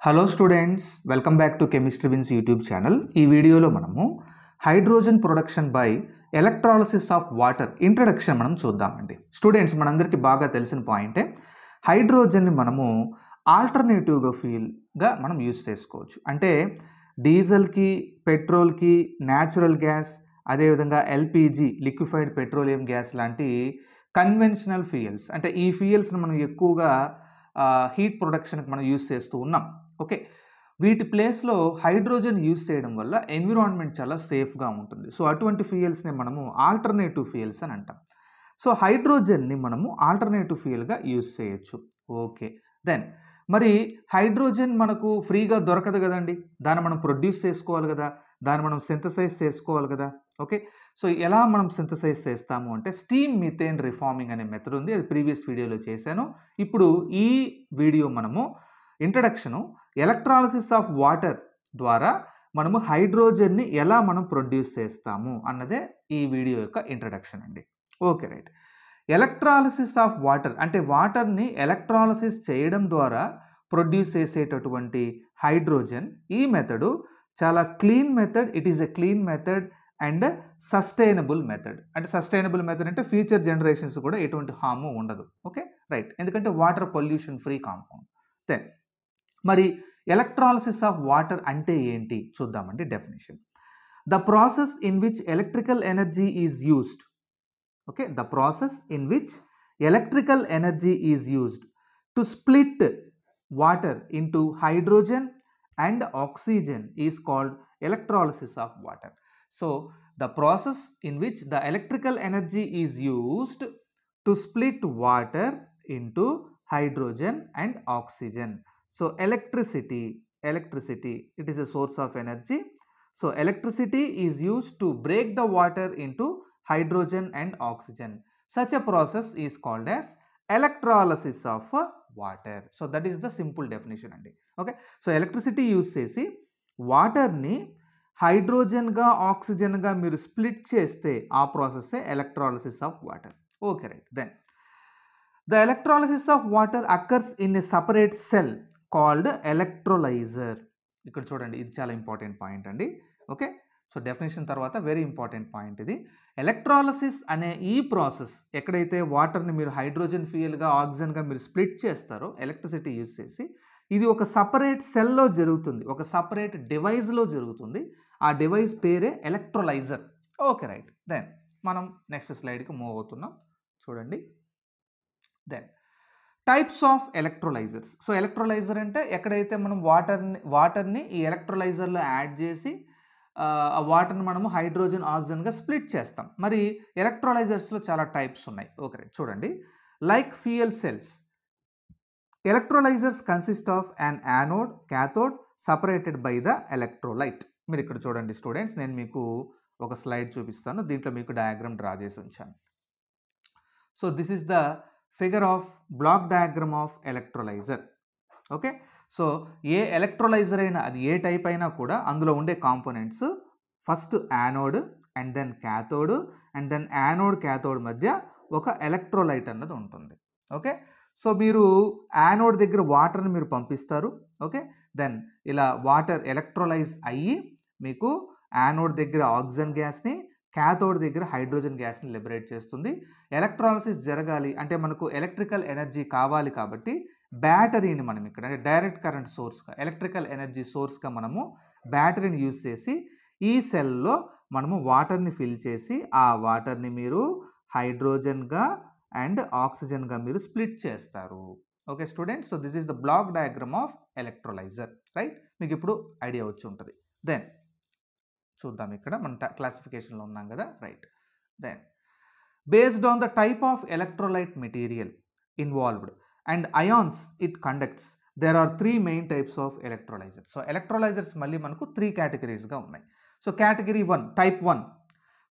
Hello students, welcome back to chemistry wins YouTube channel. ఈ వీడియోలో మనము hydrogen production by electrolysis of water introduction మనం చూద్దామండి. Students, మనందరికీ బాగా తెలిసిన పాయింటే హైడ్రోజన్ని మనము ఆల్టర్నేటివ్గా ఫ్యూయల్గా మనం యూజ్ చేసుకోవచ్చు. అంటే డీజిల్కి, పెట్రోల్కి, న్యాచురల్ గ్యాస్, అదేవిధంగా ఎల్పిజి లిక్విఫైడ్ పెట్రోలియం గ్యాస్ లాంటి కన్వెన్షనల్ ఫ్యూయల్స్, అంటే ఈ ఫ్యూయల్స్ని మనం ఎక్కువగా హీట్ ప్రొడక్షన్కి మనం యూజ్ చేస్తూ ఉన్నాం. ఓకే, వీటి ప్లేస్లో హైడ్రోజన్ యూజ్ చేయడం వల్ల ఎన్విరాన్మెంట్ చాలా సేఫ్గా ఉంటుంది. సో అటువంటి ఫ్యూయల్స్ని మనము ఆల్టర్నేటివ్ ఫ్యూయల్స్ అని అంటాం. సో హైడ్రోజన్ని మనము ఆల్టర్నేటివ్ ఫ్యూయల్గా యూజ్ చేయొచ్చు. ఓకే, దెన్ మరి హైడ్రోజన్ మనకు ఫ్రీగా దొరకదు కదండి, దాన్ని మనం ప్రొడ్యూస్ చేసుకోవాలి కదా, దాన్ని మనం సింథసైజ్ చేసుకోవాలి కదా. ఓకే, సో ఎలా మనం సింథసైజ్ చేస్తాము అంటే స్టీమ్ మిథేన్ రిఫార్మింగ్ అనే మెథడ్ ఉంది, అది ప్రీవియస్ వీడియోలో చేశాను. ఇప్పుడు ఈ వీడియో మనము ఇంట్రడక్షను ఎలక్ట్రాలసిస్ ఆఫ్ వాటర్ ద్వారా మనము హైడ్రోజన్ని ఎలా మనం ప్రొడ్యూస్ చేస్తాము అన్నదే ఈ వీడియో యొక్క ఇంట్రడక్షన్ అండి. Okay, right. Electrolysis of water అంటే వాటర్ని ఎలక్ట్రాలసిస్ చేయడం ద్వారా ప్రొడ్యూస్ చేసేటటువంటి హైడ్రోజన్, ఈ మెథడు చాలా clean method. It is a clean method and sustainable method. అంటే సస్టైనబుల్ మెథడ్ అంటే ఫ్యూచర్ జనరేషన్స్ కూడా ఎటువంటి హార్మ్ ఉండదు. Okay, right. ఎందుకంటే water pollution free compound. Then మరి ఎలక్ట్రాలసిస్ ఆఫ్ వాటర్ అంటే ఏంటి చూద్దామండి. Definition: the process in which electrical energy is used. Okay, the process in which electrical energy is used to split water into hydrogen and oxygen is called electrolysis of water. So the process in which the electrical energy is used to split water into hydrogen and oxygen. So electricity, it is a source of energy. So electricity is used to break the water into hydrogen and oxygen. Such a process is called as electrolysis of water. So that is the simple definition andi. Okay, so electricity use chesi water ni హైడ్రోజన్గా ఆక్సిజన్గా మీరు split చేస్తే ఆ ప్రాసెస్సే electrolysis of water. Okay, right. Then the electrolysis of water occurs in a separate cell called electrolyzer. ఇక్కడ చూడండి, ఇది చాలా ఇంపార్టెంట్ పాయింట్ అండి. ఓకే, సో డెఫినేషన్ తర్వాత వెరీ ఇంపార్టెంట్ పాయింట్ ఇది. ఎలక్ట్రాలసిస్ అనే ఈ ప్రాసెస్ ఎక్కడైతే వాటర్ని మీరు హైడ్రోజన్ ఫ్యూయల్గా, ఆక్సిజన్గా మీరు స్ప్లిట్ చేస్తారో ఎలక్ట్రిసిటీ యూజ్ చేసి, ఇది ఒక సపరేట్ సెల్లో జరుగుతుంది, ఒక సపరేట్ డివైస్లో జరుగుతుంది. ఆ డివైస్ పేరే ఎలక్ట్రోలైజర్. Okay, right. దెన్ మనం నెక్స్ట్ స్లైడ్కి మూవ్ అవుతున్నాం. చూడండి, then types of electrolyzers. So electrolyzer అంటే ఎక్కడైతే మనం వాటర్ని ఈ ఎలక్ట్రోలైజర్లో యాడ్ చేసి ఆ వాటర్ని మనము హైడ్రోజన్, ఆక్సిజన్గా స్ప్లిట్ చేస్తాం. మరి ఎలక్ట్రోలైజర్స్లో చాలా టైప్స్ ఉన్నాయి. Okay, right. చూడండి, like fuel cells, electrolyzers consist of an anode, cathode separated by the electrolyte. మీరు ఇక్కడ చూడండి స్టూడెంట్స్, నేను మీకు ఒక స్లైడ్ చూపిస్తాను, దీంట్లో మీకు డయాగ్రామ్ డ్రా చేసి ఉంచాను. So this is the figure of block diagram of electrolyzer. Okay, so ఏ ఎలక్ట్రోలైజర్ అయినా, అది ఏ టైప్ అయినా కూడా అందులో ఉండే components first anode and then cathode, and then anode cathode మధ్య ఒక ఎలక్ట్రోలైట్ అన్నది ఉంటుంది. ఓకే, సో మీరు యానోడ్ దగ్గర వాటర్ని మీరు పంపిస్తారు. ఓకే, దెన్ ఇలా వాటర్ ఎలక్ట్రోలైజ్ అయ్యి మీకు యానోడ్ దగ్గర ఆక్సిజన్ గ్యాస్ని, క్యాథోడ్ దగ్గర హైడ్రోజన్ గ్యాస్ని లిబరేట్ చేస్తుంది. ఎలక్ట్రాలసిస్ జరగాలి అంటే మనకు ఎలక్ట్రికల్ ఎనర్జీ కావాలి కాబట్టి బ్యాటరీని మనం ఇక్కడ అంటే డైరెక్ట్ కరెంట్ సోర్స్గా, ఎలక్ట్రికల్ ఎనర్జీ సోర్స్గా మనము బ్యాటరీని యూజ్ చేసి ఈ సెల్లో మనము వాటర్ని ఫిల్ చేసి ఆ వాటర్ని మీరు హైడ్రోజన్గా అండ్ ఆక్సిజన్గా మీరు స్ప్లిట్ చేస్తారు. Okay students, so this is the black diagram of electrolyser. Right, మీకు ఇప్పుడు ఐడియా వచ్చి ఉంటుంది. దెన్ చూద్దాం, ఇక్కడ మన క్లాసిఫికేషన్లో ఉన్నాం కదా. Right, then based on the type of electrolyte material involved and ions it conducts, there are 3 main types of electrolyzers. So electrolyzers మళ్ళీ మనకు 3 కేటగిరీస్గా ఉన్నాయి. So category 1, type 1,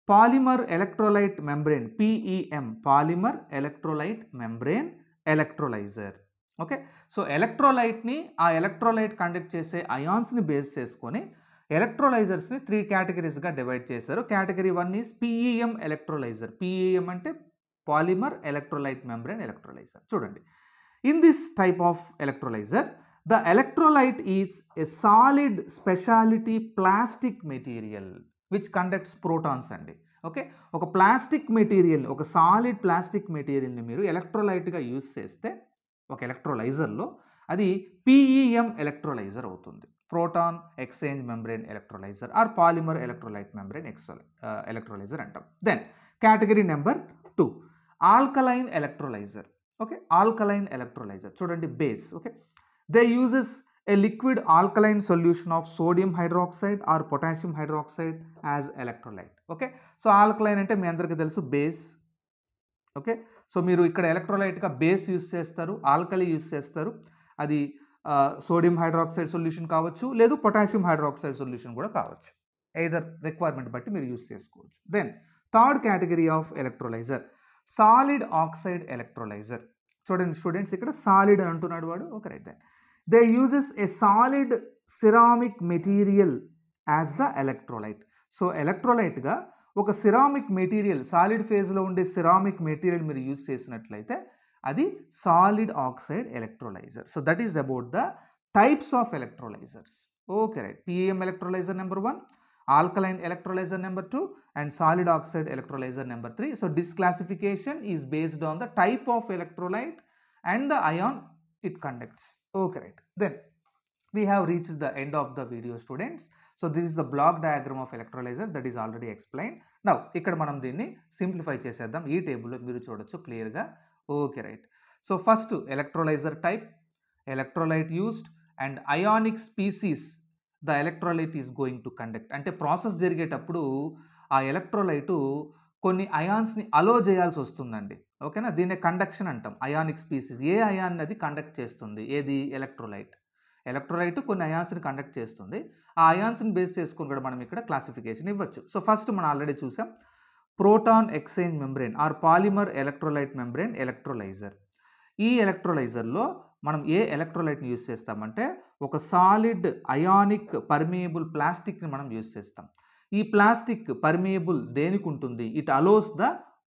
polymer electrolyte membrane, PEM, polymer electrolyte membrane electrolyzer. Okay, so ఎలక్ట్రోలైట్ని, ఆ electrolyte conduct చేసే అయాన్స్ని base చేసుకొని ఎలక్ట్రోలైజర్స్ని 3 కేటగిరీస్గా డివైడ్ చేశారు. Category 1 is PEM electrolyzer. PEM అంటే పాలిమర్ ఎలక్ట్రోలైట్ మెంబ్రేన్ ఎలక్ట్రోలైజర్. చూడండి, in this type of electrolyser The electrolyte is a solid specialty plastic material which conducts protons అండి. ఓకే, ఒక ప్లాస్టిక్ మెటీరియల్, ఒక సాలిడ్ ప్లాస్టిక్ మెటీరియల్ని మీరు ఎలక్ట్రోలైట్గా యూజ్ చేస్తే ఒక ఎలక్ట్రోలైజర్లో అది PEM ఎలక్ట్రోలైజర్ అవుతుంది. Proton exchange membrane electrolyzer or polymer electrolyte membrane electrolyzer అంటాం. Then category number 2 alkaline electrolyzer. Okay, alkaline electrolyzer చూడండి, base. Okay, they uses a liquid alkaline solution of sodium hydroxide or potassium hydroxide as electrolyte. Okay, so alkaline అంటే మీ అందరికీ తెలుసు base. Okay, so మీరు ఇక్కడ ఎలక్ట్రోలైట్గా base use చేస్తారు, alkali use చేస్తారు. అది sodium hydroxide solution కావచ్చు, లేదు పొటాషియం హైడ్రాక్సైడ్ సొల్యూషన్ కూడా కావచ్చు. ఎయిదర్ రిక్వైర్మెంట్ బట్టి మీరు యూస్ చేసుకోవచ్చు. Then third category of electrolyzer solid oxide electrolyzer. చూడండి స్టూడెంట్స్, ఇక్కడ సాలిడ్ అని అంటున్నాడు వాడు. Okay, right. Then they uses a solid ceramic material as the electrolyte. So ఎలక్ట్రోలైట్గా ఒక సిరామిక్ మెటీరియల్, సాలిడ్ ఫేజ్లో ఉండే సిరామిక్ మెటీరియల్ మీరు యూజ్ చేసినట్లయితే అది solid oxide electrolyser. So that is about the types of electrolysers. Okay, right. PEM electrolyser number 1, alkaline electrolyzer number 2, and solid oxide electrolyzer number 3. So this classification is based on the type of electrolyte and the ion it conducts. Okay, right. Then we have reached the end of the video, students. So this is the block diagram of electrolyzer that is already explained. Now ఇక్కడ మనం దీన్ని simplify చేసేద్దాం. ఈ టేబుల్లో మీరు చూడొచ్చు క్లియర్గా. Okay, right. So first electrolyser type, electrolyte used, and ionic species the electrolyte is going to conduct. అంటే ప్రాసెస్ జరిగేటప్పుడు ఆ ఎలక్ట్రోలైటు కొన్ని అయాన్స్ని అలో చేయాల్సి వస్తుందండి. ఓకేనా, దీన్నే కండక్షన్ అంటాం. అయానిక్ స్పీసీస్ ఏ అయాన్ అది కండక్ట్ చేస్తుంది, ఏది ఎలక్ట్రోలైట్. ఎలక్ట్రోలైట్ కొన్ని అయాన్స్ని కండక్ట్ చేస్తుంది. ఆ అయాన్స్ని బేస్ చేసుకుని కూడా మనం ఇక్కడ క్లాసిఫికేషన్ ఇవ్వచ్చు. సో ఫస్ట్ మనం ఆల్రెడీ చూసాం proton exchange membrane or polymer electrolyte membrane electrolyzer. ఈ ఎలక్ట్రోలైజర్లో మనం ఏ ఎలక్ట్రోలైట్ని యూజ్ చేస్తామంటే ఒక సాలిడ్ అయానిక్ పర్మియబుల్ ప్లాస్టిక్ని మనం యూజ్ చేస్తాం. ఈ ప్లాస్టిక్ పర్మియబుల్ దేనికి ఉంటుంది, it allows the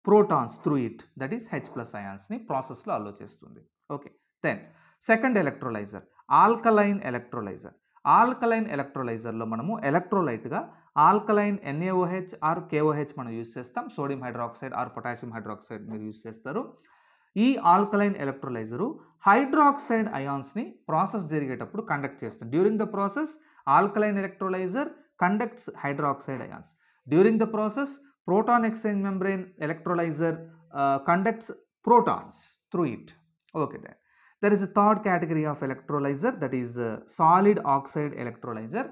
protons through it, that is H+ అయాన్స్ని ప్రాసెస్లో అలో చేస్తుంది. Okay, then second electrolyser alkaline electrolyser. Alkaline ఎలక్ట్రోలైజర్లో మనము ఎలక్ట్రోలైట్గా ఆల్కలైన్ NaOH ఆర్ KOH మనం యూజ్ చేస్తాం. Sodium hydroxide or potassium hydroxide మీరు యూజ్ చేస్తారు. ఈ ఆల్కలైన్ ఎలక్ట్రోలైజరు హైడ్రాక్సైడ్ అయాన్స్ని ప్రాసెస్ జరిగేటప్పుడు కండక్ట్ చేస్తుంది. During the process alkaline electrolyser conducts hydroxide ions. During the process proton exchange membrane electrolyser conducts protons through it. Okay, then there is a third category of electrolyzer, that is solid oxide electrolyzer.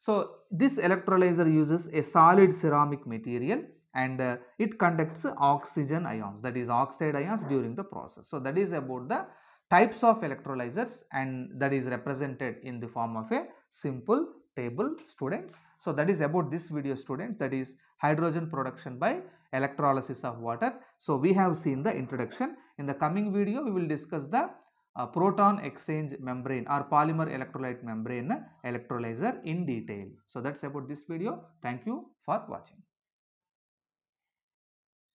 So this electrolyzer uses a solid ceramic material and it conducts oxygen ions, that is oxide ions, during the process. So that is about the types of electrolyzers, and that is represented in the form of a simple table, students. So that is about this video, students, that is hydrogen production by electrolysis of water. So we have seen the introduction. In the coming video we will discuss the proton exchange membrane or polymer electrolyte membrane electrolyzer in detail. So that's about this video. Thank you for watching.